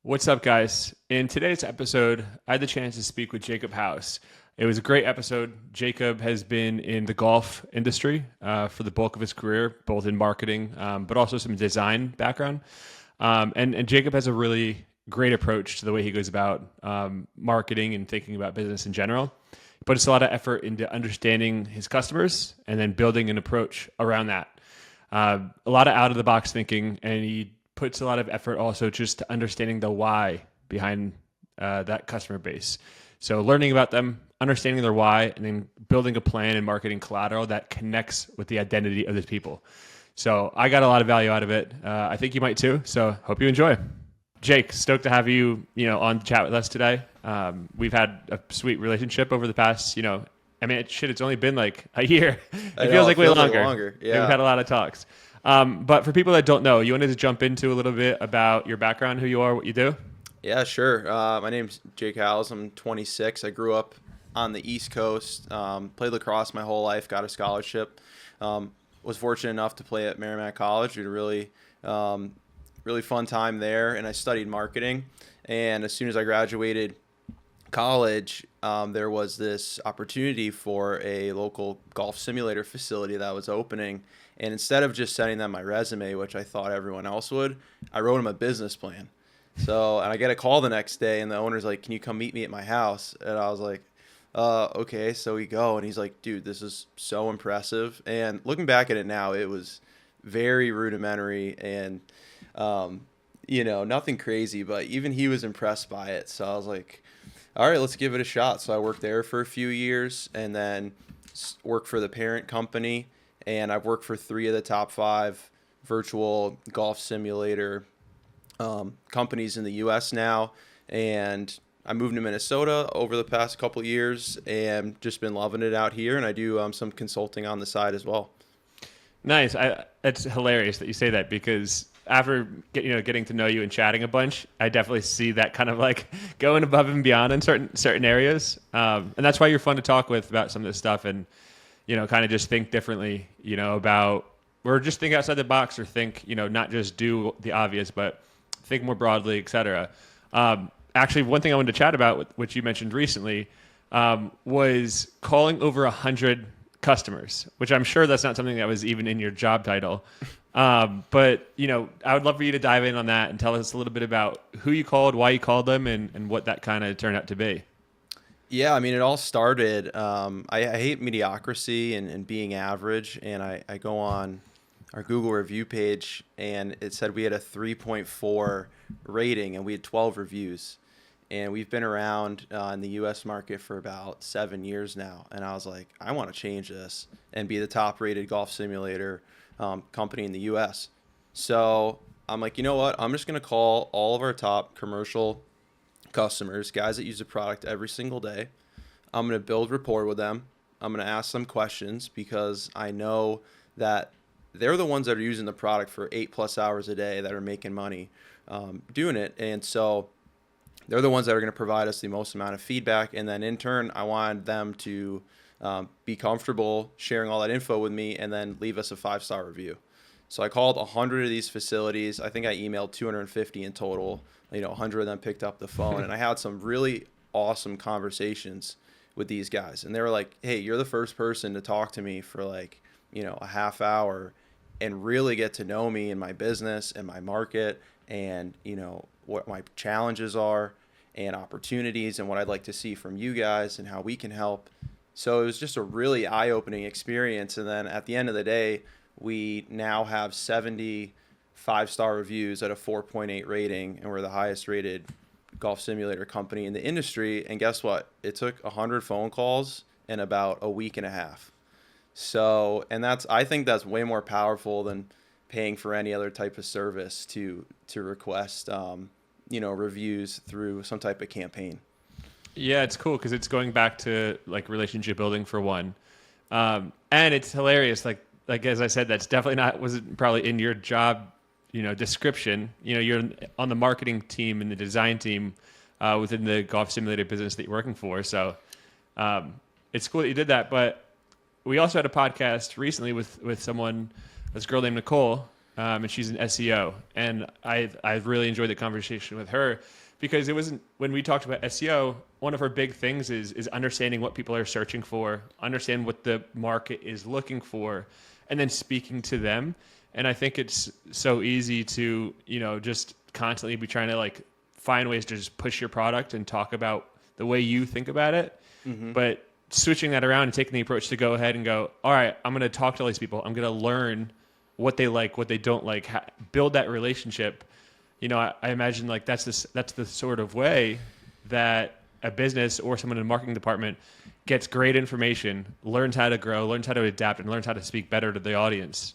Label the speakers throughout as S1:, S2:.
S1: What's up, guys? In today's episode, I had the chance to speak with Jacob House. It was a great episode. Jacob has been in the golf industry for the bulk of his career, both in marketing, but also some design background. And Jacob has a really great approach to the way he goes about marketing and thinking about business in general. He puts a lot of effort into understanding his customers and then building an approach around that. A lot of out of the box thinking, and he puts a lot of effort also just to understanding the why behind that customer base. So learning about them, understanding their why, and then building a plan and marketing collateral that connects with the identity of these people. So I got a lot of value out of it. I think you might too. So hope you enjoy. Jake, stoked to have you, on the chat with us today. We've had a sweet relationship over the past, it's only been like a year. It feels like way longer.
S2: Yeah.
S1: We've had a lot of talks. But for people that don't know, you wanted to jump into a little bit about your background, who you are, what you do?
S2: Yeah, sure. My name's Jake Howes. I'm 26. I grew up on the East Coast, played lacrosse my whole life, got a scholarship. Was fortunate enough to play at Merrimack College. We had a really fun time there, and I studied marketing. And as soon as I graduated college, there was this opportunity for a local golf simulator facility that was opening. And instead of just sending them my resume, which I thought everyone else would, I wrote them a business plan. And I get a call the next day, and the owner's like, "Can you come meet me at my house?" And I was like, okay. So we go, and he's like, "Dude, this is so impressive." And looking back at it now, it was very rudimentary and, nothing crazy, but even he was impressed by it. So I was like, all right, let's give it a shot. So I worked there for a few years and then worked for the parent company. And I've worked for 3 of the top 5 virtual golf simulator companies in the U.S. now. And I moved to Minnesota over the past couple of years and just been loving it out here. And I do some consulting on the side as well.
S1: Nice. It's hilarious that you say that because after getting to know you and chatting a bunch, I definitely see that kind of like going above and beyond in certain areas. And that's why you're fun to talk with about some of this stuff and, kind of just think differently, about, or just think outside the box or think, not just do the obvious, but think more broadly, et cetera. Actually, one thing I wanted to chat about, which you mentioned recently, was calling over 100 customers, which I'm sure that's not something that was even in your job title. But, I would love for you to dive in on that and tell us a little bit about who you called, why you called them, and what that kind of turned out to be.
S2: Yeah, I mean, it all started, I hate mediocrity and being average, and I go on our Google review page, and it said we had a 3.4 rating, and we had 12 reviews. And we've been around in the U.S. market for about 7 years now. And I was like, I want to change this and be the top-rated golf simulator company in the U.S. So I'm like, you know what? I'm just going to call all of our top commercial customers, guys that use the product every single day. I'm going to build rapport with them. I'm going to ask them questions because I know that they're the ones that are using the product for 8+ hours a day that are making money doing it. And so they're the ones that are going to provide us the most amount of feedback. And then in turn, I wanted them to be comfortable sharing all that info with me and then leave us a 5-star review. So I called 100 of these facilities. I think I emailed 250 in total. 100 of them picked up the phone. And I had some really awesome conversations with these guys. And they were like, "Hey, you're the first person to talk to me for a half hour and really get to know me and my business and my market and, what my challenges are and opportunities and what I'd like to see from you guys and how we can help." So it was just a really eye-opening experience. And then at the end of the day, we now have 70 5-star reviews at a 4.8 rating, and we're the highest rated golf simulator company in the industry. And guess what? It took 100 phone calls in about a week and a half. So, and I think that's way more powerful than paying for any other type of service to request, reviews through some type of campaign.
S1: Yeah, it's cool because it's going back to like relationship building for one. And it's hilarious. Like as I said, that's definitely wasn't probably in your job, description. You're on the marketing team and the design team within the golf simulator business that you're working for. So it's cool that you did that. But we also had a podcast recently with someone, this girl named Nicole, and she's an SEO. And I've really enjoyed the conversation with her because it wasn't when we talked about SEO. One of her big things is understanding what people are searching for, understand what the market is looking for, and then speaking to them. And I think it's so easy to just constantly be trying to like find ways to just push your product and talk about the way you think about it.
S2: Mm-hmm.
S1: But switching that around and taking the approach to go ahead and go, all right, I'm going to talk to all these people. I'm going to learn what they like, what they don't like, build that relationship. I imagine like that's the sort of way that a business or someone in the marketing department gets great information, learns how to grow, learns how to adapt, and learns how to speak better to the audience.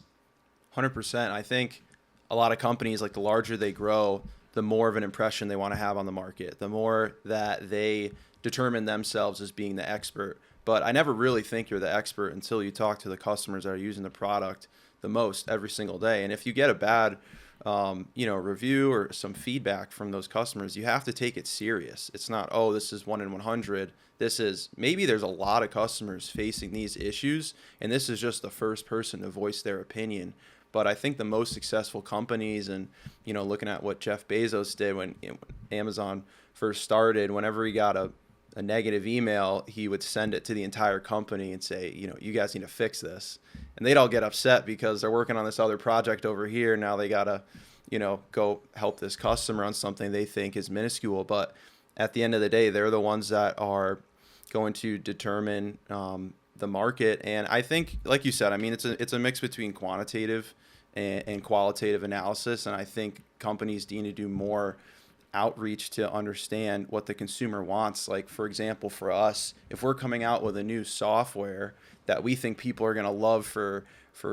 S2: 100%. I think a lot of companies, like the larger they grow, the more of an impression they want to have on the market, the more that they determine themselves as being the expert. But I never really think you're the expert until you talk to the customers that are using the product the most every single day. And if you get a bad review or some feedback from those customers, you have to take it serious. It's not, oh, this is 1 in 100. This is maybe there's a lot of customers facing these issues, and this is just the first person to voice their opinion. But I think the most successful companies, and looking at what Jeff Bezos did when Amazon first started, whenever he got a negative email, he would send it to the entire company and say, you guys need to fix this. And they'd all get upset because they're working on this other project over here. Now they got to, go help this customer on something they think is minuscule. But at the end of the day, they're the ones that are going to determine the market. And I think, like you said, I mean, it's a mix between quantitative and qualitative analysis. And I think companies need to do more outreach to understand what the consumer wants. Like, for example, for us, if we're coming out with a new software that we think people are going to love for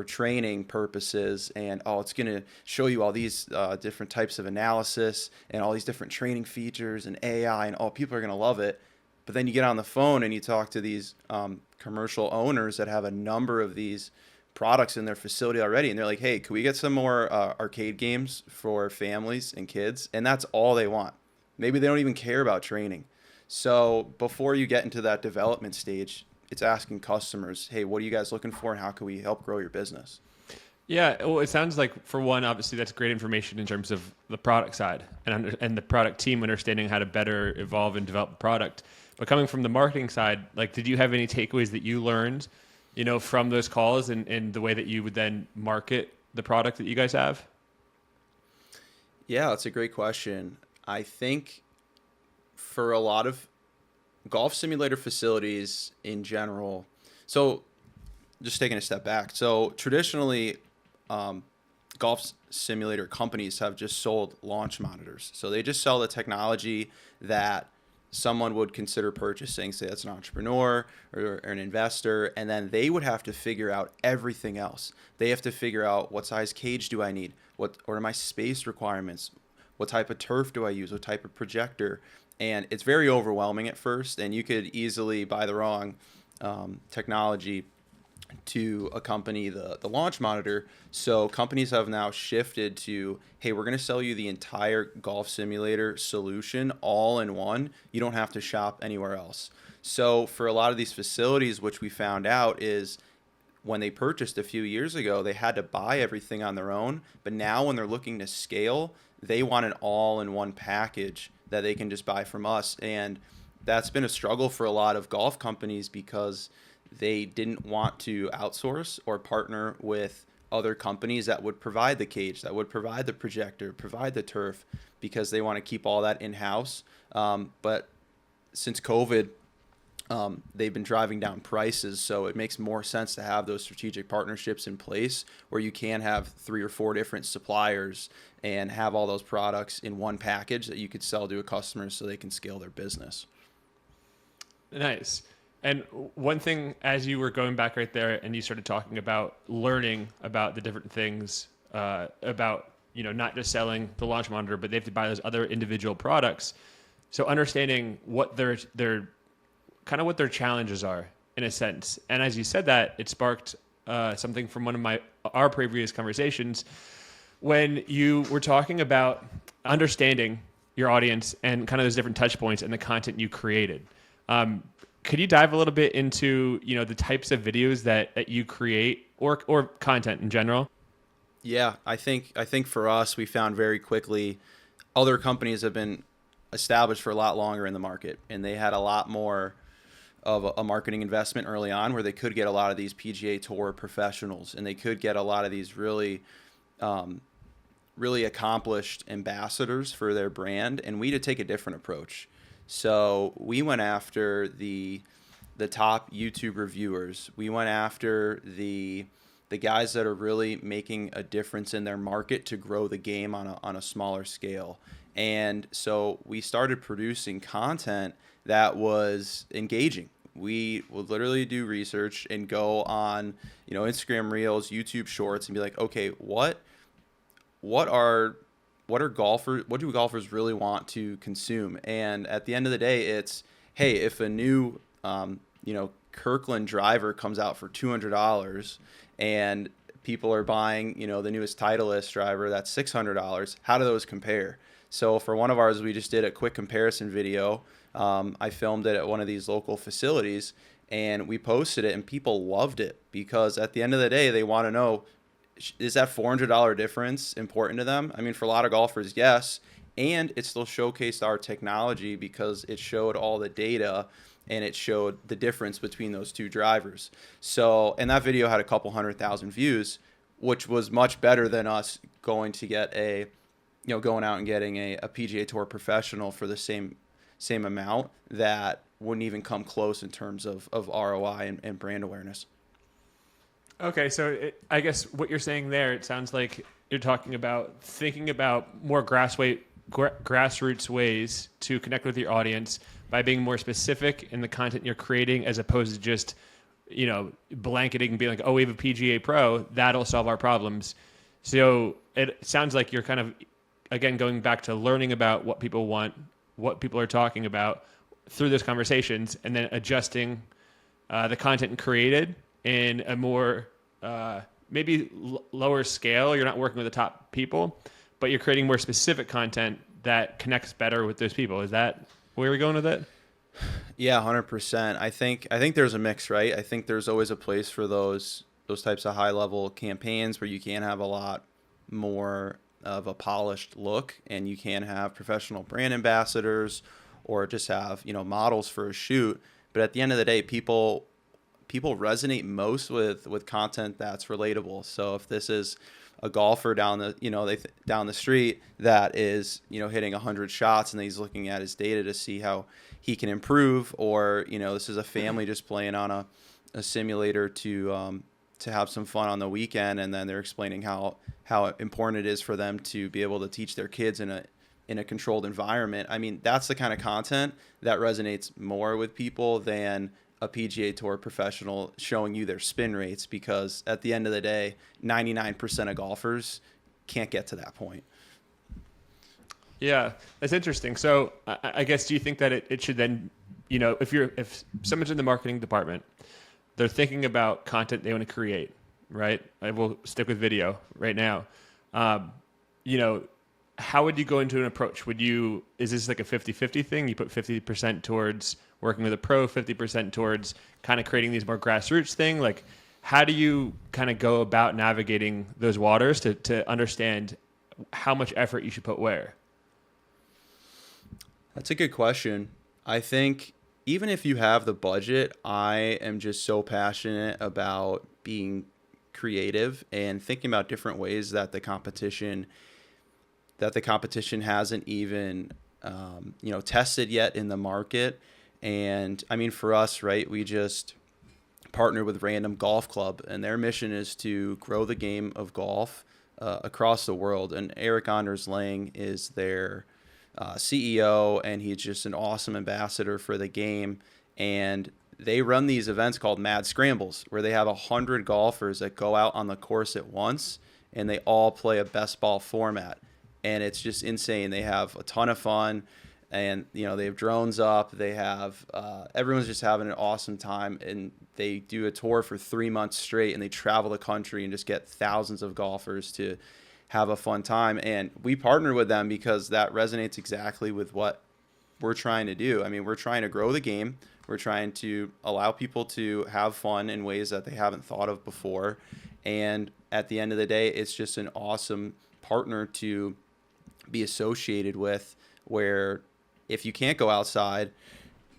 S2: training purposes, and it's going to show you all these different types of analysis and all these different training features and AI, and people are going to love it. But then you get on the phone and you talk to these commercial owners that have a number of these products in their facility already, and they're like, hey, can we get some more arcade games for families and kids? And that's all they want. Maybe they don't even care about training. So before you get into that development stage, it's asking customers, hey, what are you guys looking for, and how can we help grow your business?
S1: Yeah, well, it sounds like, for one, obviously that's great information in terms of the product side and the product team understanding how to better evolve and develop the product. But coming from the marketing side, like, did you have any takeaways that you learned from those calls and the way that you would then market the product that you guys have?
S2: Yeah, that's a great question. I think for a lot of golf simulator facilities in general, so just taking a step back. So traditionally, golf simulator companies have just sold launch monitors. So they just sell the technology that someone would consider purchasing, say that's an entrepreneur or an investor, and then they would have to figure out everything else. They have to figure out, what size cage do I need? What are my space requirements? What type of turf do I use? What type of projector? And it's very overwhelming at first, and you could easily buy the wrong technology to accompany the launch monitor. So companies have now shifted to, hey, we're going to sell you the entire golf simulator solution all in one. You don't have to shop anywhere else. So for a lot of these facilities, which we found out is when they purchased a few years ago, they had to buy everything on their own. But now when they're looking to scale, they want an all-in-one package that they can just buy from us. And that's been a struggle for a lot of golf companies because they didn't want to outsource or partner with other companies that would provide the cage, that would provide the projector, provide the turf, because they want to keep all that in-house. But since COVID, they've been driving down prices, so it makes more sense to have those strategic partnerships in place where you can have 3 or 4 different suppliers and have all those products in one package that you could sell to a customer so they can scale their business.
S1: Nice. And one thing, as you were going back right there and you started talking about learning about the different things, about, not just selling the launch monitor, but they have to buy those other individual products. So understanding what their kind of what their challenges are in a sense. And as you said that, it sparked something from one of our previous conversations when you were talking about understanding your audience and kind of those different touch points and the content you created. Could you dive a little bit into, the types of videos that you create or content in general?
S2: Yeah, I think for us, we found very quickly other companies have been established for a lot longer in the market, and they had a lot more of a marketing investment early on, where they could get a lot of these PGA Tour professionals, and they could get a lot of these um, really accomplished ambassadors for their brand. And we had to take a different approach. So we went after the top YouTube reviewers. We went after the guys that are really making a difference in their market to grow the game on a smaller scale. And so we started producing content that was engaging. We would literally do research and go on, Instagram Reels, YouTube Shorts, and be like, okay, what are what do golfers really want to consume? And at the end of the day, it's, hey, if a new Kirkland driver comes out for $200 and people are buying, the newest Titleist driver that's $600, how do those compare? So for one of ours, we just did a quick comparison video. I filmed it at one of these local facilities, and we posted it, and people loved it, because at the end of the day, they want to know, is that $400 difference important to them? I mean, for a lot of golfers, yes. And it still showcased our technology, because it showed all the data and it showed the difference between those two drivers. So, and that video had a couple 100,000 views, which was much better than us going to get going out and getting a PGA Tour professional for the same amount that wouldn't even come close in terms of ROI and brand awareness.
S1: Okay, so I guess what you're saying there, it sounds like you're talking about thinking about more grassroots ways to connect with your audience by being more specific in the content you're creating, as opposed to just, blanketing and being like, oh, we have a PGA Pro, that'll solve our problems. So it sounds like you're kind of, again, going back to learning about what people want, what people are talking about through those conversations, and then adjusting the content created in a more maybe lower scale. You're not working with the top people, but you're creating more specific content that connects better with those people. Is that where we're going with it?
S2: Yeah, 100%. I think there's a mix, right? I think there's always a place for those types of high level campaigns where you can have a lot more of a polished look, and you can have professional brand ambassadors, or just have, models for a shoot. But at the end of the day, people resonate most with content that's relatable. So if this is a golfer down the street that is, hitting 100 shots, and he's looking at his data to see how he can improve, or, this is a family just playing on a simulator to have some fun on the weekend, and then they're explaining how important it is for them to be able to teach their kids in a controlled environment. I mean, that's the kind of content that resonates more with people than a PGA Tour professional showing you their spin rates, because at the end of the day, 99% of golfers can't get to that point.
S1: Yeah, that's interesting. So I guess, do you think that it should then, if someone's in the marketing department, they're thinking about content they want to create, right? I will stick with video right now. How would you go into an approach? Is this like a 50-50 thing? You put 50% towards working with a pro, 50% towards kind of creating these more grassroots thing? Like, how do you kind of go about navigating those waters to understand how much effort you should put where?
S2: That's a good question. I think even if you have the budget, I am just so passionate about being creative and thinking about different ways that the competition hasn't even tested yet in the market. And I mean, for us, right, we just partnered with Random Golf Club, and their mission is to grow the game of golf across the world. And Eric Anders Lang is their CEO, and he's just an awesome ambassador for the game. And they run these events called Mad Scrambles, where they have 100 golfers that go out on the course at once, and they all play a best ball format. And it's just insane. They have a ton of fun, and they have drones up. They have everyone's just having an awesome time, and they do a tour for 3 months straight, and they travel the country and just get thousands of golfers to have a fun time. And we partner with them because that resonates exactly with what we're trying to do. I mean, we're trying to grow the game. We're trying to allow people to have fun in ways that they haven't thought of before. And at the end of the day, it's just an awesome partner to be associated with, where if you can't go outside,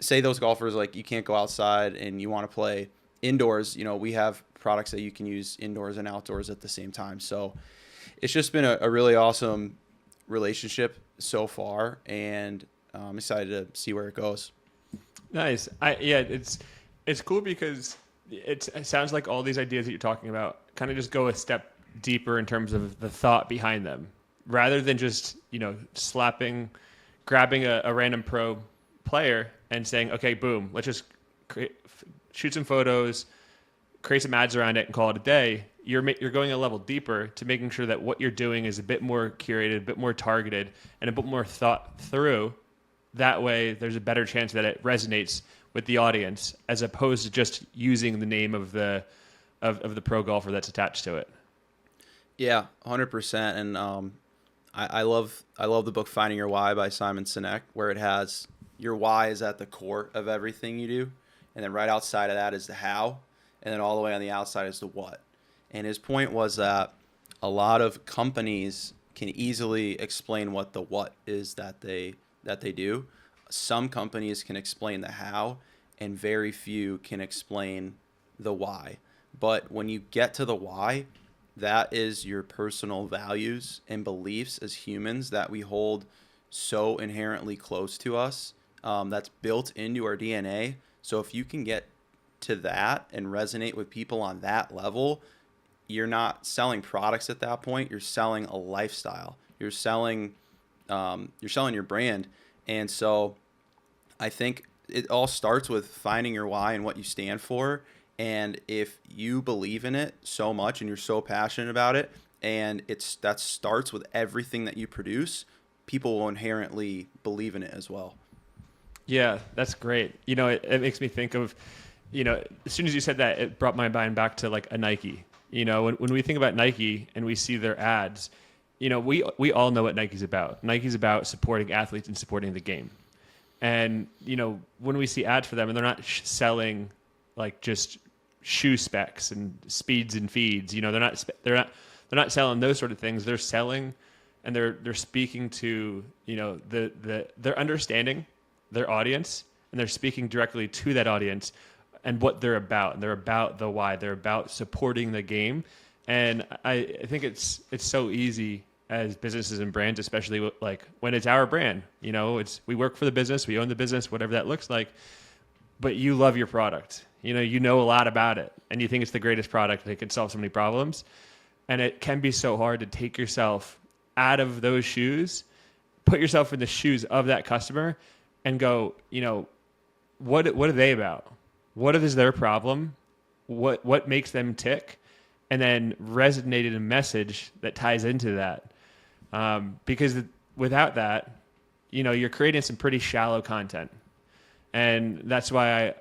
S2: say those golfers, like, you can't go outside and you want to play indoors, we have products that you can use indoors and outdoors at the same time. So it's just been a really awesome relationship so far, and I'm excited to see where it goes.
S1: Nice. Yeah, it's cool because it sounds like all these ideas that you're talking about kind of just go a step deeper in terms of the thought behind them, rather than just grabbing a random pro player and saying, okay, boom, let's just shoot some photos, create some ads around it, and call it a day. You're going a level deeper to making sure that what you're doing is a bit more curated, a bit more targeted, and a bit more thought through. That way, there's a better chance that it resonates with the audience, as opposed to just using the name of the pro golfer that's attached to it.
S2: Yeah, 100%. And I love the book Finding Your Why by Simon Sinek, where it has your why is at the core of everything you do, and then right outside of that is the how, and then all the way on the outside is the what. And his point was that a lot of companies can easily explain what the what is that they do. Some companies can explain the how, and very few can explain the why. But when you get to the why, that is your personal values and beliefs as humans that we hold so inherently close to us. That's built into our DNA. So if you can get to that and resonate with people on that level, you're not selling products at that point. You're selling a lifestyle. You're selling your brand. And so I think it all starts with finding your why and what you stand for. And if you believe in it so much and you're so passionate about it, and that starts with everything that you produce, people will inherently believe in it as well.
S1: Yeah, that's great. It makes me think of, as soon as you said that, it brought my mind back to like a Nike. When we think about Nike and we see their ads, we all know what Nike's about. Nike's about supporting athletes and supporting the game. And, when we see ads for them, and they're not selling like just shoe specs and speeds and feeds, they're not selling those sort of things. They're selling, and they're speaking to, they're understanding their audience, and they're speaking directly to that audience and what they're about. And they're about the why. They're about supporting the game. And I think it's so easy as businesses and brands, especially like when it's our brand. We work for the business, we own the business, whatever that looks like. But you love your product. You know a lot about it, and you think it's the greatest product. It can solve so many problems, and it can be so hard to take yourself out of those shoes, put yourself in the shoes of that customer, and go, what are they about? What is their problem? What makes them tick? And then resonate in a message that ties into that. Because without that, you're creating some pretty shallow content. And that's why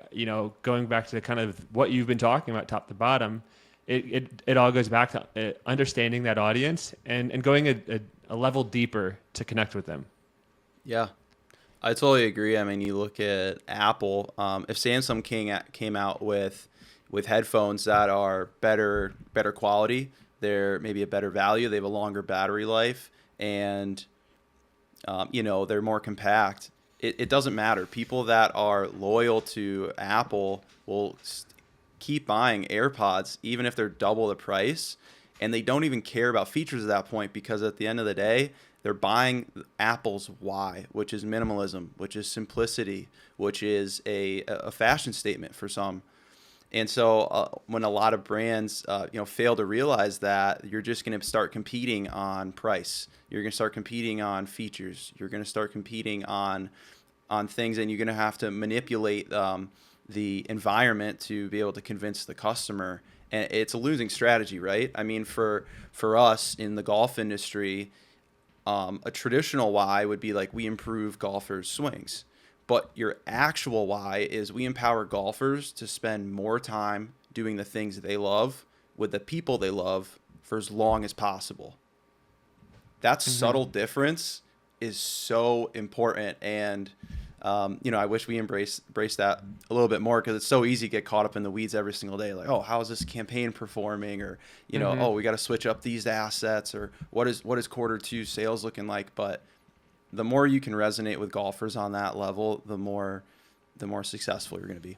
S1: going back to kind of what you've been talking about top to bottom, it all goes back to understanding that audience and going a level deeper to connect with them.
S2: Yeah, I totally agree. I mean, you look at Apple. If Samsung came out with headphones that are better quality, they're maybe a better value, they have a longer battery life, and they're more compact. It doesn't matter. People that are loyal to Apple will keep buying AirPods even if they're double the price, and they don't even care about features at that point, because at the end of the day, they're buying Apple's why, which is minimalism, which is simplicity, which is a fashion statement for some. And so when a lot of brands fail to realize that, you're just going to start competing on price. You're going to start competing on features. You're going to start competing on things, and you're going to have to manipulate the environment to be able to convince the customer. And it's a losing strategy, right? I mean, for us in the golf industry, a traditional why would be like, we improve golfers' swings. But your actual why is we empower golfers to spend more time doing the things they love with the people they love for as long as possible. That subtle difference is so important. And I wish we embrace that a little bit more, because it's so easy to get caught up in the weeds every single day. Like, oh, how is this campaign performing? Or,
S1: Mm-hmm.
S2: oh, we got to switch up these assets, or what is quarter 2 sales looking like? But the more you can resonate with golfers on that level, the more successful you're going to be.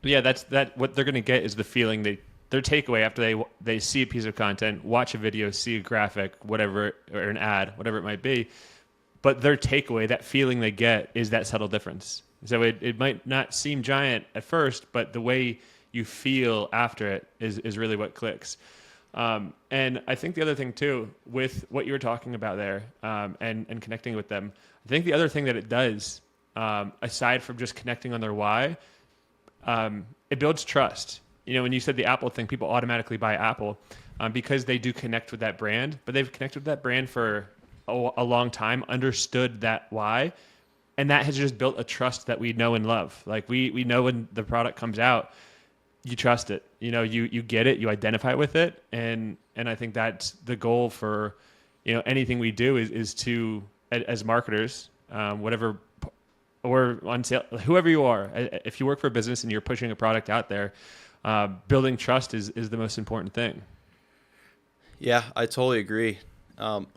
S1: Yeah, that. What they're going to get is the feeling their takeaway after they see a piece of content, watch a video, see a graphic, whatever, or an ad, whatever it might be. But their takeaway, that feeling they get, is that subtle difference. So it might not seem giant at first, but the way you feel after it is really what clicks. And I think the other thing too, with what you were talking about there, and connecting with them, I think the other thing that it does, aside from just connecting on their why, it builds trust. When you said the Apple thing, people automatically buy Apple, because they do connect with that brand, but they've connected with that brand for a long time, understood that why, and that has just built a trust that we know and love. Like we know when the product comes out, you trust it. You get it, you identify with it, and I think that's the goal for anything we do is to, as marketers, whatever, or on sale, whoever you are, if you work for a business and you're pushing a product out there, building trust is the most important thing.
S2: Yeah, I totally agree.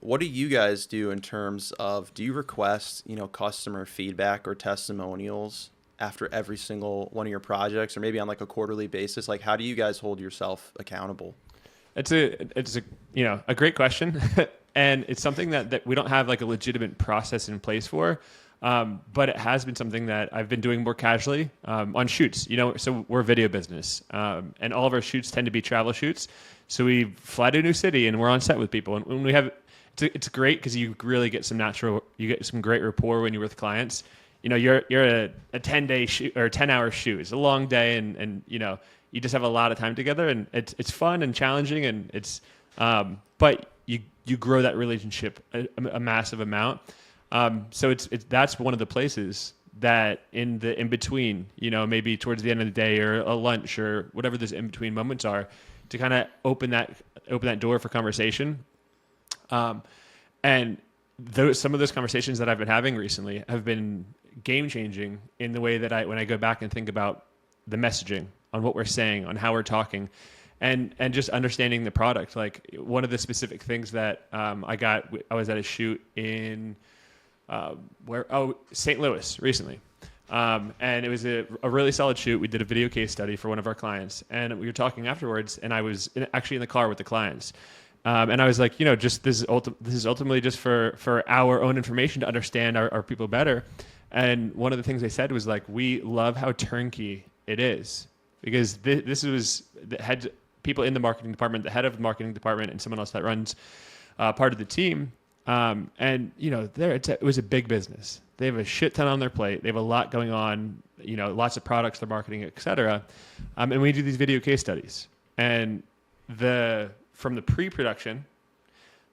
S2: What do you guys do in terms of, do you request, customer feedback or testimonials after every single one of your projects, or maybe on like a quarterly basis? Like, how do you guys hold yourself accountable?
S1: It's a great question, and it's something that we don't have like a legitimate process in place for. But it has been something that I've been doing more casually, on shoots. So we're a video business, and all of our shoots tend to be travel shoots. So we fly to a new city and we're on set with people, and when we have, it's great because you really get you get some great rapport when you're with clients. You're a 10-day shoot or 10-hour shoot. It's a long day, and you just have a lot of time together, and it's fun and challenging, and but you grow that relationship a massive amount. So that's one of the places that in between, maybe towards the end of the day or a lunch or whatever those in between moments are, to kind of open that door for conversation. And some of those conversations that I've been having recently have been game changing in the way that when I go back and think about the messaging on what we're saying, on how we're talking, and just understanding the product. Like one of the specific things that I was at a shoot in St. Louis recently. And it was a really solid shoot. We did a video case study for one of our clients, and we were talking afterwards, and I was actually in the car with the clients. And I was like, just this is ultimately just for our own information to understand our people better. And one of the things they said was like, we love how turnkey it is, because this was the head people in the marketing department, the head of the marketing department, and someone else that runs part of the team. And it was a big business. They have a shit ton on their plate. They have a lot going on, lots of products they're marketing, et cetera. And we do these video case studies. And from the pre-production,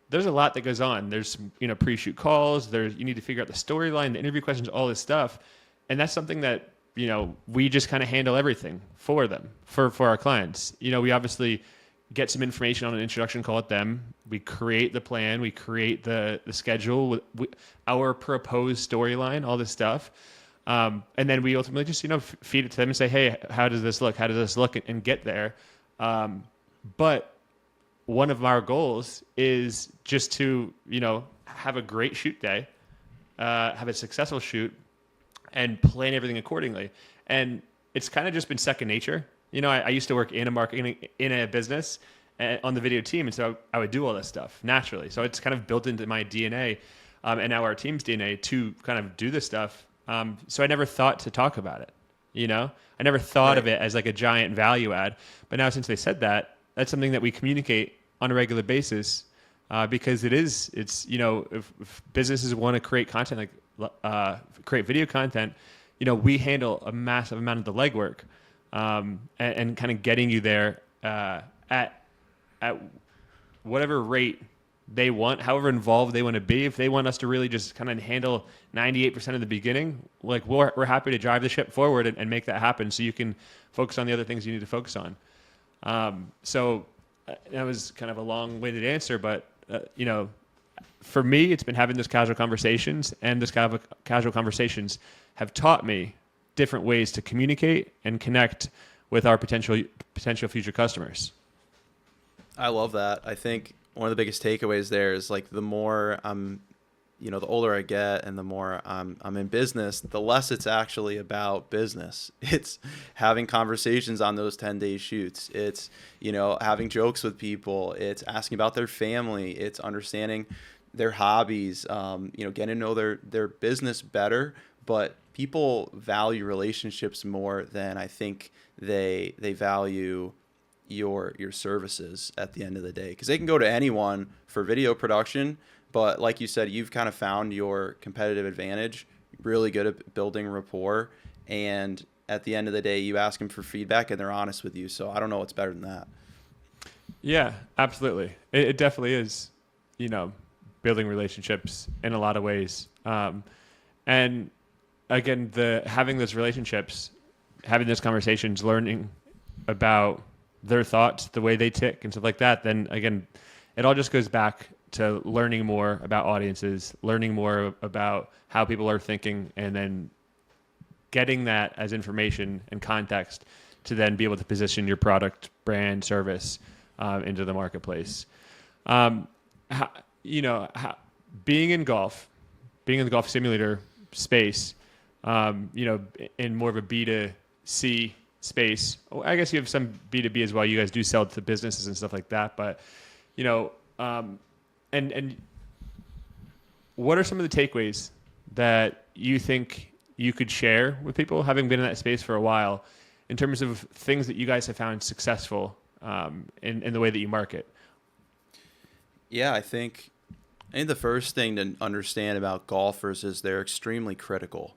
S1: there's a lot that goes on. There's some, pre-shoot calls. You need to figure out the storyline, the interview questions, all this stuff. And that's something that, we just kind of handle everything for them, for our clients. We obviously get some information on an introduction call with them. We create the plan. We create the schedule, our proposed storyline, all this stuff. And then we ultimately just, feed it to them and say, hey, how does this look? How does this look? And get there. But one of our goals is just to, have a great shoot day, have a successful shoot, and plan everything accordingly. And it's kind of just been second nature. I used to work in a business on the video team, and so I would do all this stuff naturally. So it's kind of built into my DNA, and now our team's DNA to kind of do this stuff. So I never thought to talk about it. I never thought of it as like a giant value add. But now since they said that, that's something that we communicate on a regular basis, because it's if businesses want to create content, like create video content, we handle a massive amount of the legwork. And kind of getting you there at whatever rate they want, however involved they want to be. If they want us to really just kind of handle 98% of the beginning, like we're happy to drive the ship forward and make that happen, so you can focus on the other things you need to focus on. So that was kind of a long-winded answer, but for me, it's been having those casual conversations, and this kind of casual conversations have taught me different ways to communicate and connect with our potential future customers.
S2: I love that. I think one of the biggest takeaways there is like the more the older I get and the more I'm in business, the less it's actually about business. It's having conversations on those 10-day shoots. It's, having jokes with people. It's asking about their family. It's understanding their hobbies, getting to know their business better. But people value relationships more than I think they value your services at the end of the day, because they can go to anyone for video production, but like you said, you've kind of found your competitive advantage, really good at building rapport, and at the end of the day you ask them for feedback and they're honest with you. So I don't know what's better than that.
S1: Yeah, absolutely. It definitely is, building relationships in a lot of ways. And again, having those relationships, having those conversations, learning about their thoughts, the way they tick and stuff like that, then again, it all just goes back to learning more about audiences, learning more about how people are thinking, and then getting that as information and context to then be able to position your product, brand, service into the marketplace. How, being in the golf simulator space, in more of a B2C space. I guess you have some B2B as well. You guys do sell to businesses and stuff like that, but and what are some of the takeaways that you think you could share with people, having been in that space for a while, in terms of things that you guys have found successful in the way that you market?
S2: Yeah, I think the first thing to understand about golfers is they're extremely critical.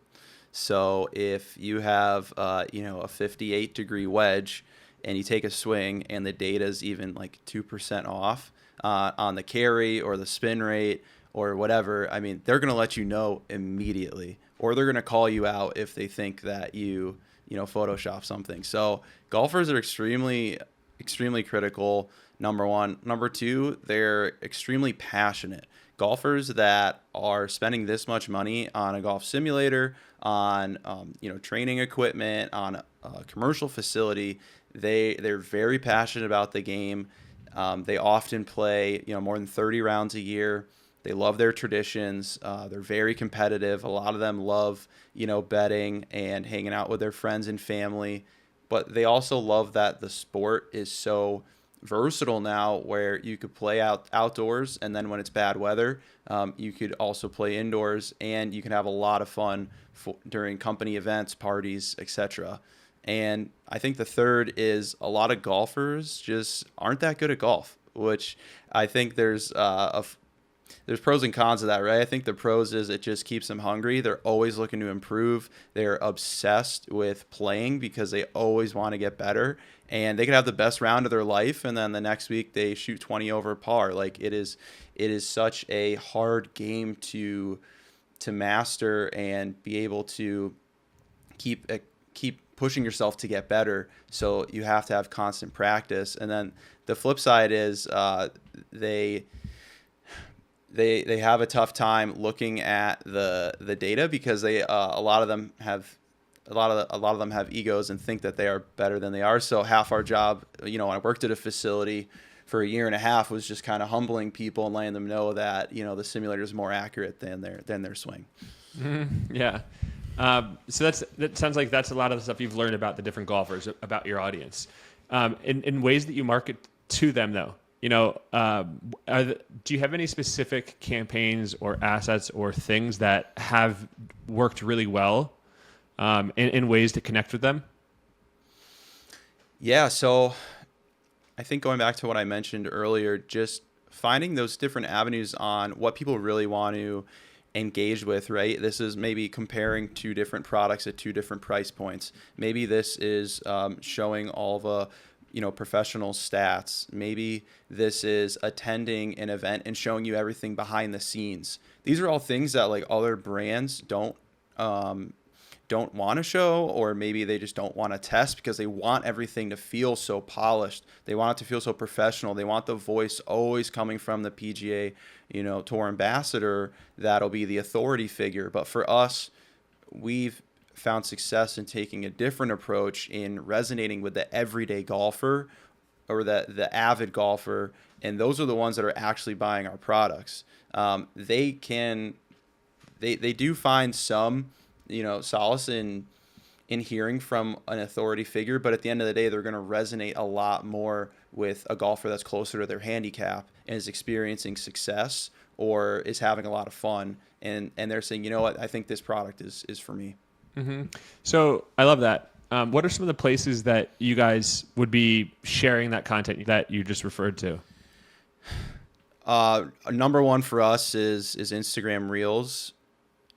S2: So if you have a 58-degree wedge and you take a swing and the data is even like 2% off on the carry or the spin rate or whatever, I mean, they're going to let you know immediately, or they're going to call you out if they think that you Photoshop something. So golfers are extremely, extremely critical. Number one. Number two, they're extremely passionate. Golfers that are spending this much money on a golf simulator, on training equipment, on a commercial facility, they're very passionate about the game. They often play more than 30 rounds a year. They love their traditions. They're very competitive. A lot of them love betting and hanging out with their friends and family, but they also love that the sport is so versatile now, where you could play outdoors, and then when it's bad weather, you could also play indoors, and you can have a lot of fun during company events, parties, etc. And I think the third is a lot of golfers just aren't that good at golf, which I think there's pros and cons of that, right? I think the pros is it just keeps them hungry. They're always looking to improve. They're obsessed with playing because they always want to get better. And they could have the best round of their life, and then the next week they shoot 20 over par. Like it is such a hard game to master and be able to keep pushing yourself to get better. So you have to have constant practice. And then the flip side is they have a tough time looking at the data, because a lot of them have egos and think that they are better than they are. So half our job, I worked at a facility for a year and a half, was just kind of humbling people and letting them know that the simulator is more accurate than their swing.
S1: Mm-hmm. Yeah. So that sounds like that's a lot of the stuff you've learned about the different golfers, about your audience, in ways that you market to them, though. Do you have any specific campaigns or assets or things that have worked really well in ways to connect with them?
S2: Yeah, so I think going back to what I mentioned earlier, just finding those different avenues on what people really want to engage with, right? This is maybe comparing two different products at two different price points. Maybe this is showing all the professional stats. Maybe this is attending an event and showing you everything behind the scenes. These are all things that like other brands don't don't want to show, or maybe they just don't want to test because they want everything to feel so polished. They want it to feel so professional. They want the voice always coming from the PGA, tour ambassador that'll be the authority figure. But for us, we've found success in taking a different approach in resonating with the everyday golfer or the avid golfer, and those are the ones that are actually buying our products. They do find some solace in hearing from an authority figure, but at the end of the day, they're going to resonate a lot more with a golfer that's closer to their handicap and is experiencing success or is having a lot of fun, and they're saying, you know what, I think this product is for me.
S1: Mm-hmm. So I love that. What are some of the places that you guys would be sharing that content that you just referred to?
S2: Number one for us is Instagram Reels.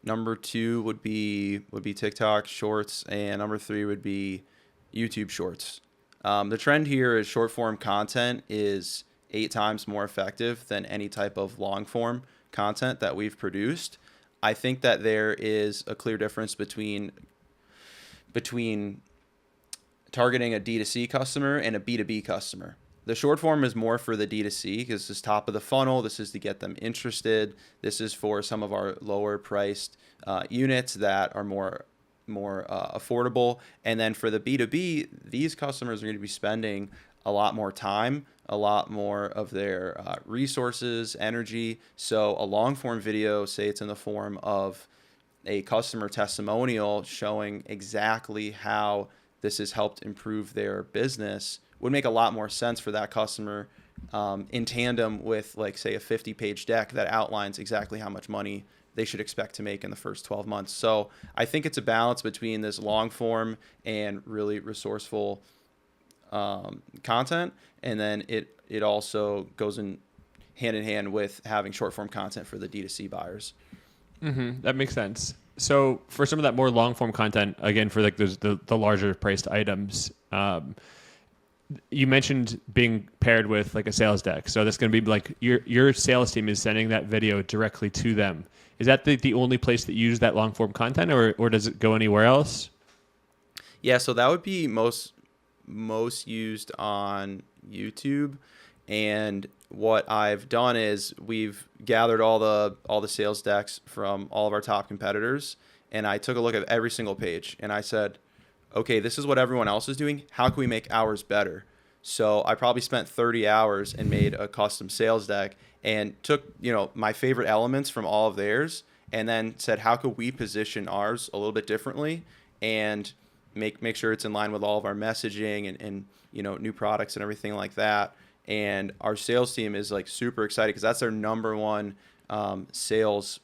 S2: Number two would be TikTok Shorts, and number three would be YouTube Shorts. The trend here is short form content is 8 times more effective than any type of long form content that we've produced. I think that there is a clear difference between targeting a D2C customer and a B2B customer. The short form is more for the D2C because this is top of the funnel. This is to get them interested. This is for some of our lower priced units that are more affordable. And then for the B2B, these customers are going to be spending a lot more time, a lot more of their resources, energy. So a long form video, say it's in the form of a customer testimonial showing exactly how this has helped improve their business, would make a lot more sense for that customer in tandem with, like, say, a 50-page deck that outlines exactly how much money they should expect to make in the first 12 months. So I think it's a balance between this long form and really resourceful content. And then it also goes in hand with having short form content for the D2C buyers.
S1: Mm-hmm. That makes sense. So for some of that more long form content, again, for like the larger priced items, you mentioned being paired with like a sales deck. So that's going to be like your sales team is sending that video directly to them. Is that the only place that you use that long form content, or does it go anywhere else?
S2: Yeah, so that would be most used on YouTube. And what I've done is we've gathered all the sales decks from all of our top competitors, and I took a look at every single page and I said, okay, this is what everyone else is doing. How can we make ours better? So I probably spent 30 hours and made a custom sales deck and took, my favorite elements from all of theirs and then said, how could we position ours a little bit differently and make sure it's in line with all of our messaging and new products and everything like that. And our sales team is like super excited because that's their number one sales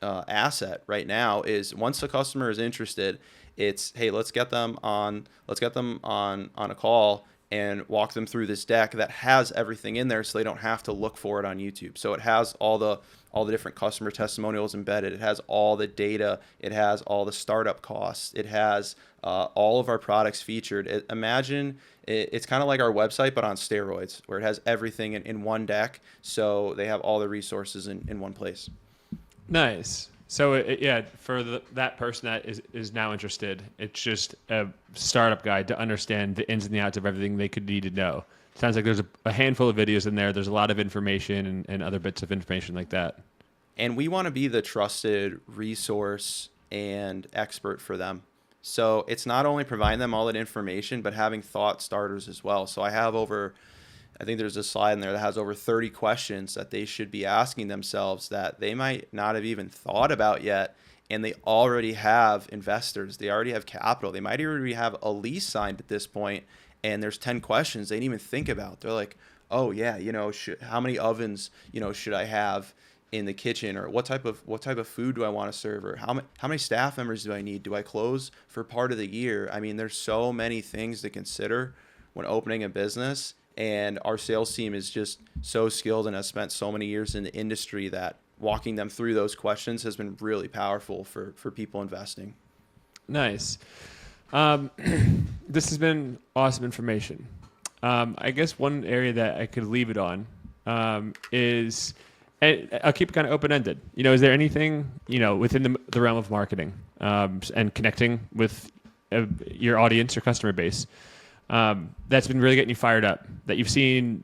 S2: asset right now. Is once the customer is interested, it's, hey, let's get them on a call and walk them through this deck that has everything in there, so they don't have to look for it on YouTube. So it has all the different customer testimonials embedded. It has all the data. It has all the startup costs. It has all of our products featured. Imagine it's kind of like our website, but on steroids, where it has everything in one deck. So they have all the resources in one place.
S1: Nice. So for that person that is now interested, it's just a startup guide to understand the ins and the outs of everything they could need to know. Sounds like there's a handful of videos in there. There's a lot of information and other bits of information like that.
S2: And we want to be the trusted resource and expert for them. So it's not only providing them all that information, but having thought starters as well. So I think there's a slide in there that has over 30 questions that they should be asking themselves that they might not have even thought about yet. And they already have investors. They already have capital. They might already have a lease signed at this point. And there's 10 questions they didn't even think about. They're like, oh yeah, how many ovens, should I have in the kitchen, or what type of food do I want to serve, or how many staff members do I need? Do I close for part of the year? I mean, there's so many things to consider when opening a business. And our sales team is just so skilled and has spent so many years in the industry that walking them through those questions has been really powerful for people investing.
S1: Nice. This has been awesome information. I guess one area that I could leave it on is I'll keep it kind of open-ended. Is there anything, within the realm of marketing and connecting with your audience or customer base that's been really getting you fired up, that you've seen?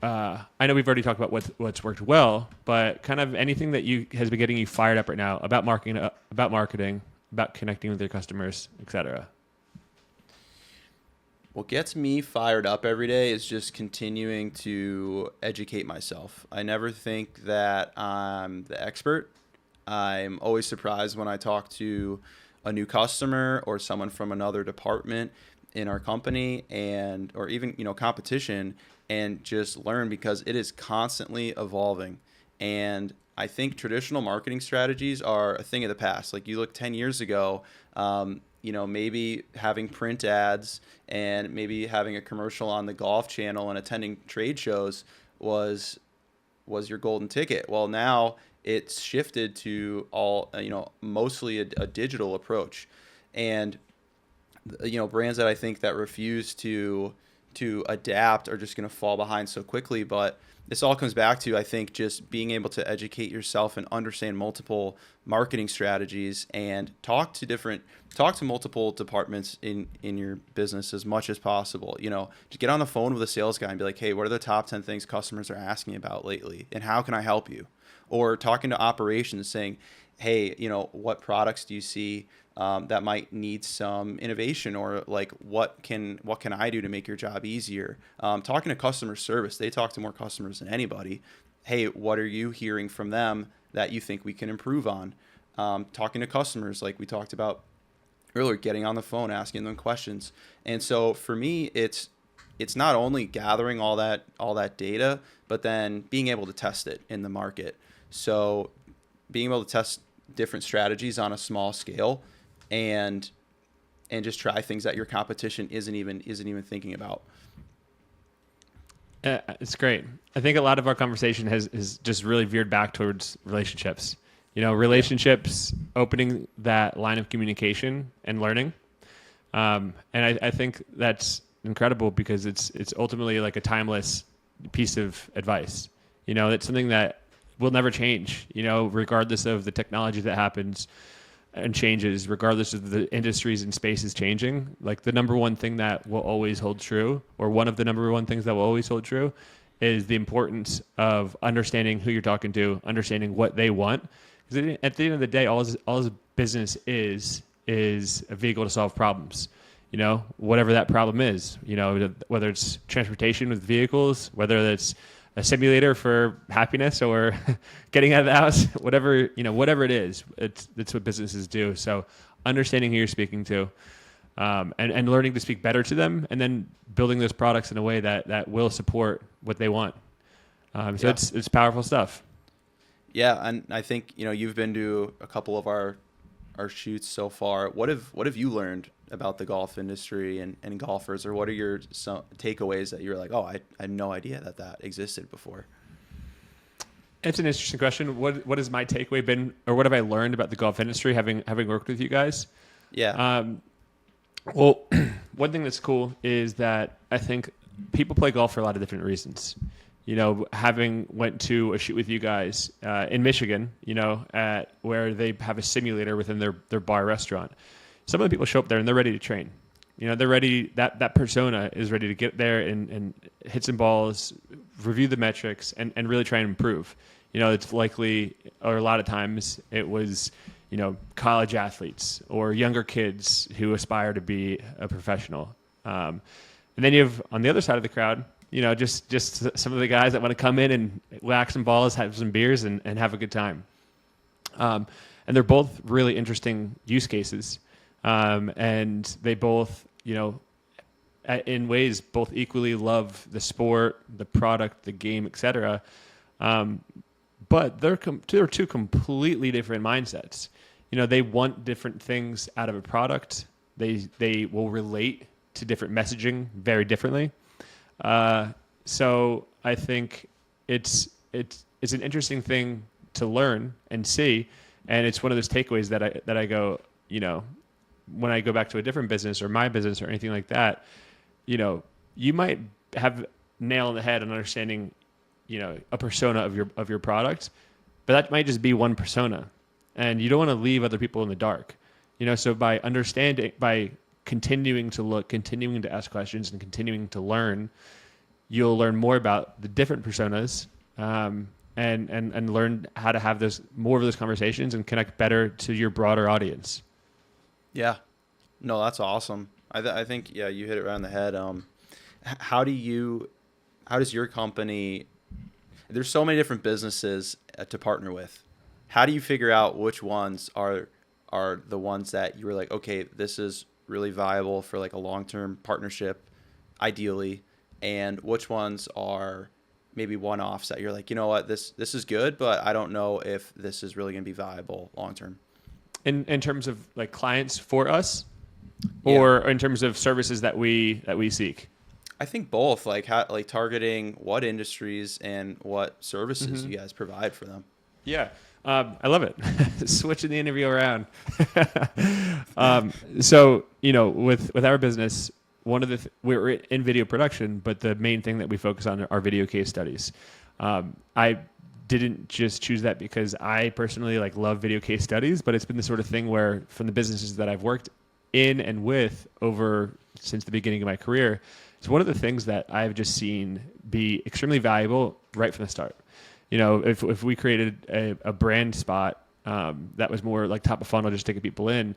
S1: I know we've already talked about what's worked well, but kind of anything that has been getting you fired up right now about marketing, about connecting with your customers, etc.
S2: What gets me fired up every day is just continuing to educate myself. I never think that I'm the expert. I'm always surprised when I talk to a new customer or someone from another department in our company, and or even competition, and just learn, because it is constantly evolving. And I think traditional marketing strategies are a thing of the past. Like, you look 10 years ago, maybe having print ads and maybe having a commercial on the golf channel and attending trade shows was your golden ticket. Well, now it's shifted to all, mostly a digital approach. And brands that I think that refuse to adapt are just going to fall behind so quickly. But this all comes back to, I think, just being able to educate yourself and understand multiple marketing strategies, and talk to multiple departments in your business as much as possible. Just get on the phone with a sales guy and be like, hey, what are the top 10 things customers are asking about lately, and how can I help you? Or talking to operations saying, hey, what products do you see that might need some innovation, or like what can I do to make your job easier? Talking to customer service, they talk to more customers than anybody. Hey, what are you hearing from them that you think we can improve on? Talking to customers, like we talked about earlier, getting on the phone, asking them questions. And so for me, it's not only gathering all that data, but then being able to test it in the market. So being able to test different strategies on a small scale, and just try things that your competition isn't even thinking about.
S1: It's great. I think a lot of our conversation has just really veered back towards relationships. Relationships, opening that line of communication and learning. And I think that's incredible, because it's ultimately like a timeless piece of advice. It's something that will never change, regardless of the technology that happens and changes, regardless of the industries and spaces changing. Like, the number one thing that will always hold true, or one of the number one things that will always hold true, is the importance of understanding who you're talking to, understanding what they want. Because at the end of the day, all his business is a vehicle to solve problems. Whatever that problem is, whether it's transportation with vehicles, whether it's a simulator for happiness or getting out of the house, whatever it is, it's what businesses do. So understanding who you're speaking to, and learning to speak better to them, and then building those products in a way that will support what they want. So it's powerful stuff.
S2: Yeah, and I think you've been to a couple of our shoots so far. What have you learned about the golf industry and golfers, or what are some takeaways that you're like, oh, I had no idea that existed before?
S1: It's an interesting question. What has my takeaway been, or what have I learned about the golf industry having worked with you guys?
S2: Yeah.
S1: Well, one thing that's cool is that I think people play golf for a lot of different reasons. Having went to a shoot with you guys in Michigan, at where they have a simulator within their bar restaurant. Some of the people show up there and they're ready to train. They're ready. That persona is ready to get there and hit some balls, review the metrics, and really try and improve. It's likely, or a lot of times, it was, college athletes or younger kids who aspire to be a professional. And then you have, on the other side of the crowd, just some of the guys that want to come in and whack some balls, have some beers, and have a good time. And they're both really interesting use cases. And they both, in ways, both equally love the sport, the product, the game, etc. But they're two completely different mindsets. They want different things out of a product. They will relate to different messaging very differently. So I think it's an interesting thing to learn and see, and it's one of those takeaways that I go, when I go back to a different business or my business or anything like that, you might have nail on the head on understanding a persona of your product, but that might just be one persona, and you don't want to leave other people in the dark. So by continuing to look, continuing to ask questions, and continuing to learn, you'll learn more about the different personas, and learn how to have more of those conversations and connect better to your broader audience.
S2: Yeah. No, that's awesome. I think, yeah, you hit it right on the head. How does your company, there's so many different businesses to partner with. How do you figure out which ones are the ones that you were like, okay, this is really viable for like a long-term partnership, ideally, and which ones are maybe one-offs that you're like, you know what, this is good, but I don't know if this is really going to be viable long-term?
S1: In terms of like clients for us,
S2: Yeah.
S1: or in terms of services that we seek?
S2: I think both, like targeting what industries and what services you guys provide for them.
S1: Yeah. I love it. Switching the interview around. So, with our business, one of we're in video production, but the main thing that we focus on are video case studies. I didn't just choose that because I personally love video case studies, but it's been the sort of thing where from the businesses that I've worked in and with over since the beginning of my career, it's one of the things that I've just seen be extremely valuable right from the start. If we created a brand spot that was more like top of funnel, just taking people in,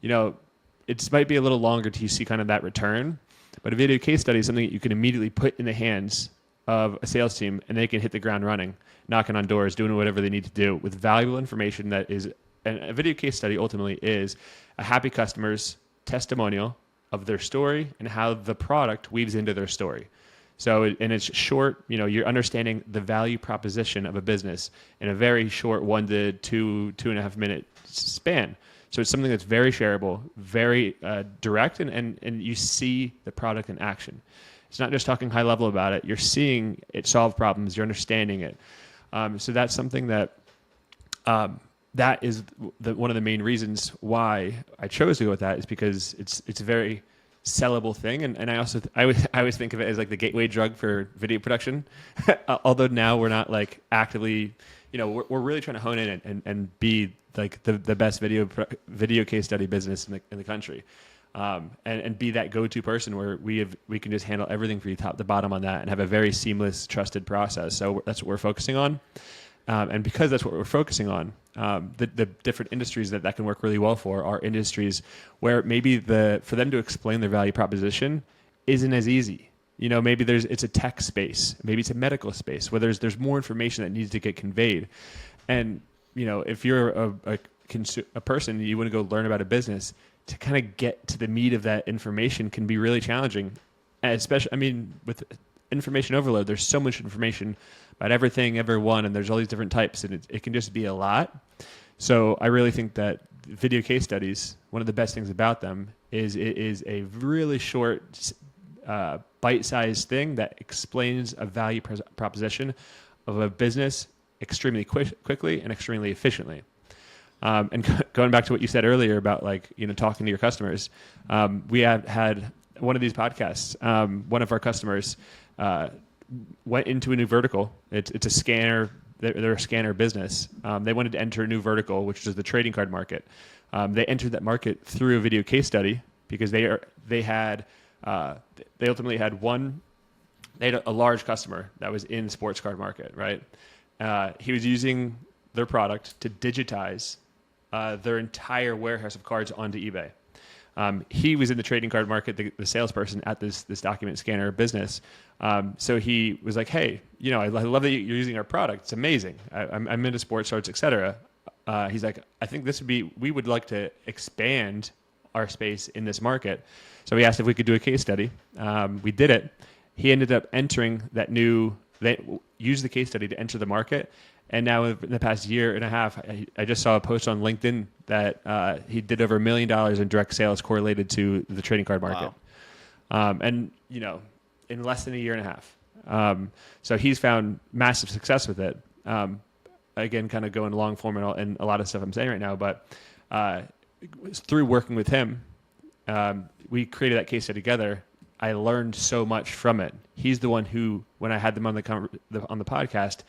S1: it might be a little longer till you see kind of that return. But a video case study is something that you can immediately put in the hands of a sales team, and they can hit the ground running, knocking on doors, doing whatever they need to do with valuable information that is. And a video case study ultimately is a happy customer's testimonial of their story and how the product weaves into their story. So, and it's short, you're understanding the value proposition of a business in a very short 1 to 2.5 minute span. So it's something that's very shareable, very direct, and you see the product in action. It's not just talking high level about it. You're seeing it solve problems. You're understanding it. So that's something that that is one of the main reasons why I chose to go with that, is because it's a very sellable thing, and I always think of it as like the gateway drug for video production. Although now we're not like actively, we're really trying to hone in and be like the best video case study business in the country, and be that go-to person where we can just handle everything for you top to bottom on that and have a very seamless, trusted process. So that's what we're focusing on. And because that's what we're focusing on, the different industries that can work really well for are industries where maybe for them to explain their value proposition isn't as easy. Maybe it's a tech space, maybe it's a medical space where there's more information that needs to get conveyed. And if you're a person, you want to go learn about a business, to kind of get to the meat of that information can be really challenging. And especially, with information overload, there's so much information about everything, everyone, and there's all these different types, and it can just be a lot. So I really think that video case studies, one of the best things about them is it is a really short, bite-sized thing that explains a value proposition of a business extremely quickly and extremely efficiently. And going back to what you said earlier about talking to your customers, we have had one of these podcasts. One of our customers went into a new vertical. It's a scanner. They're a scanner business. They wanted to enter a new vertical, which is the trading card market. They entered that market through a video case study because they ultimately had a large customer that was in sports card market, right? He was using their product to digitize their entire warehouse of cards onto eBay. He was in the trading card market, the salesperson at this document scanner business. So he was like, "Hey, I love that you're using our product. It's amazing. I'm into sports cards, etc." He's like, "I think we would like to expand our space in this market." So he asked if we could do a case study. We did it. He ended up entering they used the case study to enter the market. And now in the past year and a half, I just saw a post on LinkedIn that he did over $1 million in direct sales correlated to the trading card market. Wow. And in less than a year and a half. So he's found massive success with it. Again, kind of going long form and a lot of stuff I'm saying right now, but through working with him, we created that case study together. I learned so much from it. He's the one who, when I had them on on the podcast,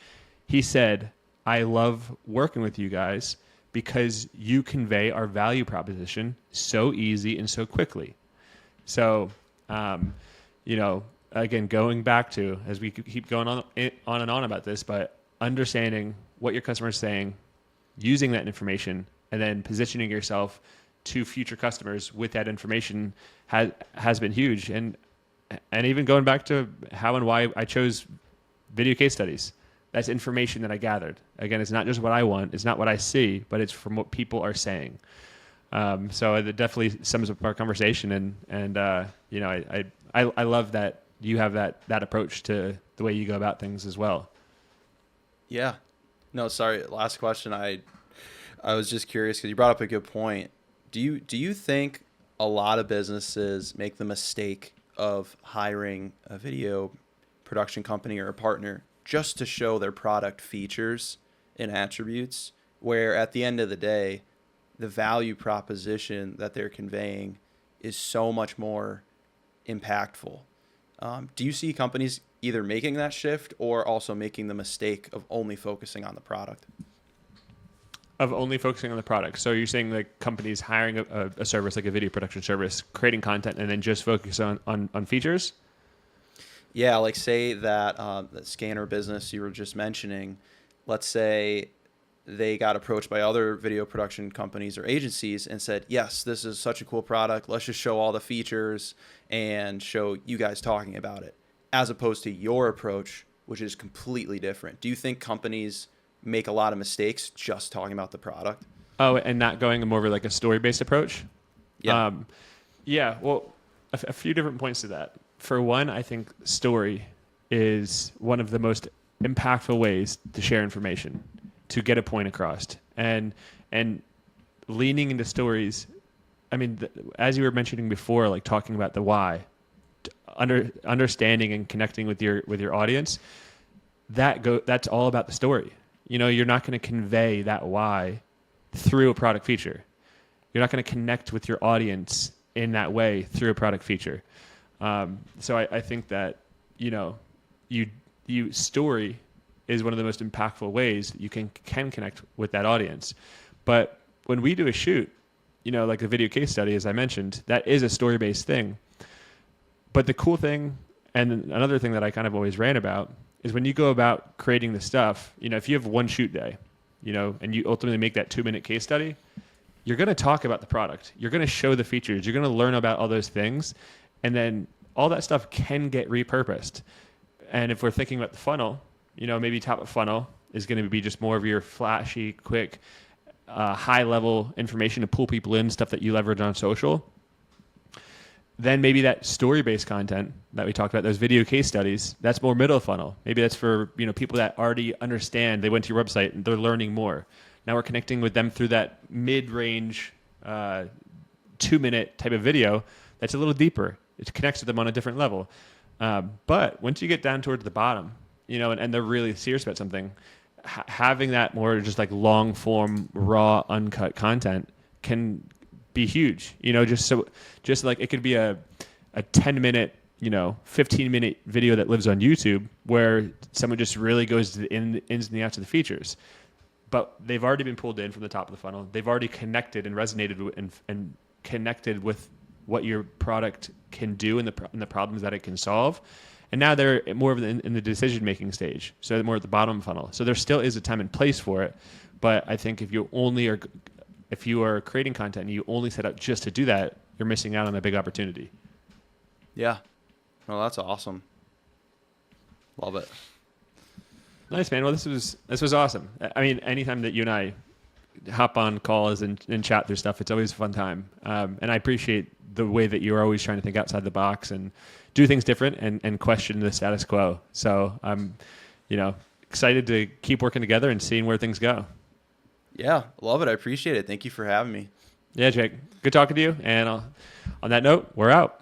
S1: he said, "I love working with you guys because you convey our value proposition so easy and so quickly." So, again, going back to, as we keep going on and on about this, but understanding what your customer is saying, using that information, and then positioning yourself to future customers with that information has been huge. And even going back to how and why I chose video case studies. That's information that I gathered. Again, it's not just what I want. It's not what I see, but it's from what people are saying. So it definitely sums up our conversation. And I love that you have that approach to the way you go about things as well.
S2: Yeah. No, sorry. Last question. I was just curious because you brought up a good point. Do you think a lot of businesses make the mistake of hiring a video production company or a partner just to show their product features and attributes, where at the end of the day, the value proposition that they're conveying is so much more impactful? Do you see companies either making that shift or also making the mistake of only focusing on the product?
S1: Of only focusing on the product. So you're saying like companies hiring a service like a video production service, creating content, and then just focus on features?
S2: Yeah, like say that the scanner business you were just mentioning, let's say they got approached by other video production companies or agencies and said, yes, this is such a cool product. Let's just show all the features and show you guys talking about it, as opposed to your approach, which is completely different. Do you think companies make a lot of mistakes just talking about the product?
S1: Oh, and not going more of like a story-based approach?
S2: Yeah.
S1: Yeah, well, a few different points to that. For one, I think story is one of the most impactful ways to share information, to get a point across. And leaning into stories, I mean, as you were mentioning before, like talking about the why, understanding and connecting with your audience, that's all about the story. You're not going to convey that why through a product feature. You're not going to connect with your audience in that way through a product feature. So I think that, story is one of the most impactful ways that you can connect with that audience. But when we do a shoot, like a video case study, as I mentioned, that is a story-based thing. But the cool thing, and another thing that I kind of always ran about, is when you go about creating the stuff, if you have one shoot day, and you ultimately make that 2-minute case study, you're going to talk about the product. You're going to show the features. You're going to learn about all those things. And then all that stuff can get repurposed. And if we're thinking about the funnel, maybe top of funnel is going to be just more of your flashy, quick, high-level information to pull people in, stuff that you leverage on social. Then maybe that story-based content that we talked about, those video case studies, that's more middle funnel. Maybe that's for people that already understand. They went to your website and they're learning more. Now we're connecting with them through that mid-range 2-minute type of video that's a little deeper. It connects with them on a different level. But once you get down towards the bottom, and they're really serious about something, having that more just like long-form, raw, uncut content can be huge. Just like it could be a 10-minute, 15-minute video that lives on YouTube where someone just really goes to the ins and the outs of the features. But they've already been pulled in from the top of the funnel. They've already connected and resonated and connected with what your product can do and the problems that it can solve. And now they're more of in the decision-making stage. So they're more at the bottom funnel. So there still is a time and place for it. But I think if you are creating content and you only set up just to do that, you're missing out on a big opportunity.
S2: Yeah. Well, that's awesome. Love it.
S1: Nice, man. Well, this was awesome. I mean, anytime that you and I hop on calls and chat through stuff, it's always a fun time. And I appreciate the way that you're always trying to think outside the box and do things different and question the status quo. So I'm, excited to keep working together and seeing where things go.
S2: Yeah, love it. I appreciate it. Thank you for having me.
S1: Yeah, Jake. Good talking to you. And on that note, we're out.